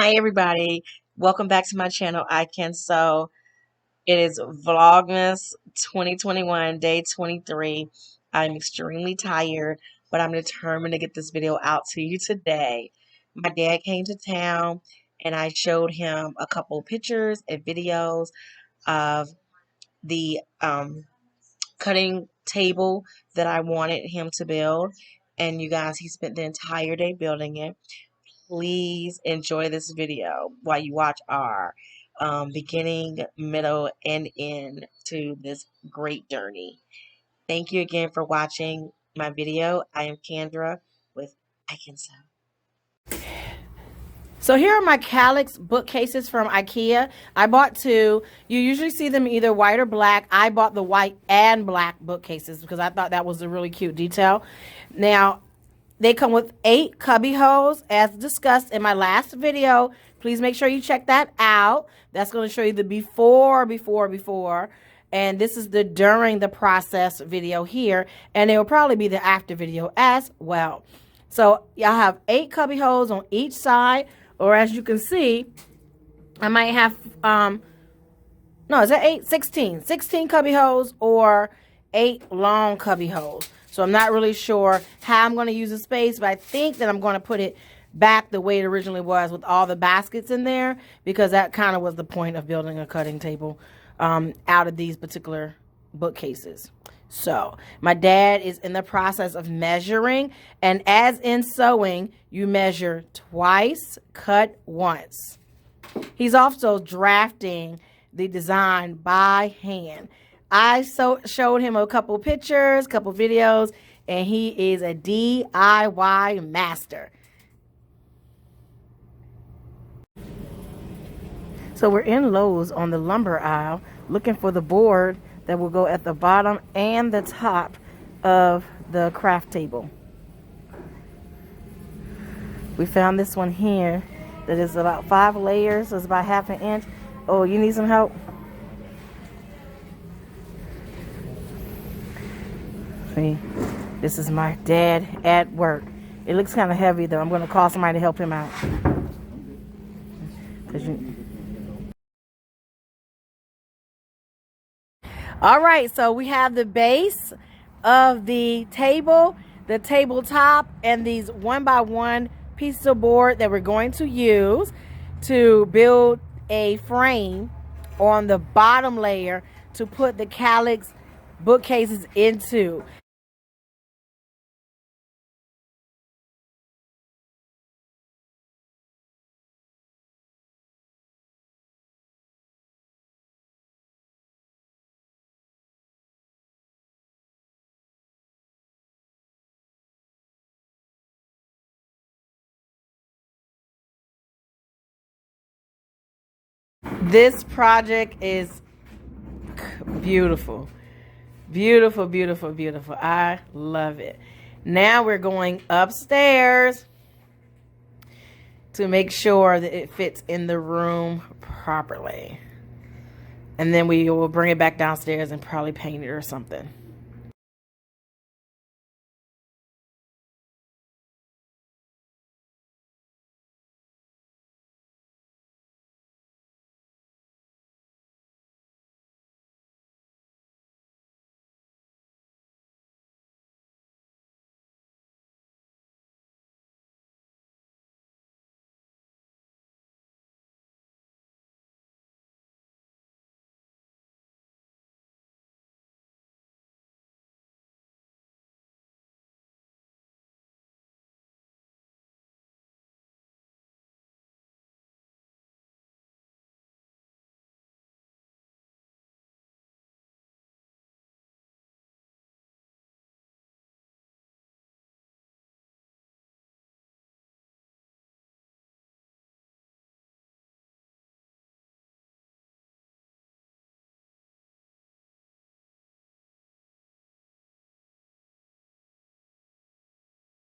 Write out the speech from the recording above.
Hi everybody, welcome back to my channel. I Can Sew. It is Vlogmas 2021 day 23. I'm extremely tired, but I'm determined to get this video out to you today. My dad came to town and I showed him a couple pictures and videos of the cutting table that I wanted him to build, and you guys, he spent the entire day building it. Please enjoy this video while you watch our beginning, middle, and end to this great journey. Thank you again for watching my video. I am Kendra with I Can Sew. So here are my Kallax bookcases from IKEA. I bought two. You usually see them either white or black. I bought the white and black bookcases because I thought that was a really cute detail. Now, they come with 8 cubby holes as discussed in my last video. Please make sure you check that out. That's going to show you the before. And this is the during the process video here. And it will probably be the after video as well. So y'all have 8 cubby holes on each side. Or as you can see, I might have, no, is that 8? 16. 16 cubby holes or 8 long cubby holes. So I'm not really sure how I'm going to use the space, but I think that I'm going to put it back the way it originally was with all the baskets in there, because that kind of was the point of building a cutting table out of these particular bookcases. So my dad is in the process of measuring, and as in sewing, you measure twice, cut once. He's also drafting the design by hand. I showed him a couple pictures, couple videos, and he is a DIY master. So we're in Lowe's on the lumber aisle looking for the board that will go at the bottom and the top of the craft table. We found this one here that is about 5 layers, so it's about 1/2 inch. Oh, you need some help? See, this is my dad at work. It looks kind of heavy though. I'm going to call somebody to help him out. All right, so we have the base of the table, the tabletop, and these 1x1 pieces of board that we're going to use to build a frame on the bottom layer to put the Kallax bookcases into. This project is beautiful. Beautiful, beautiful, beautiful. I love it. Now we're going upstairs to make sure that it fits in the room properly. And then we will bring it back downstairs and probably paint it or something.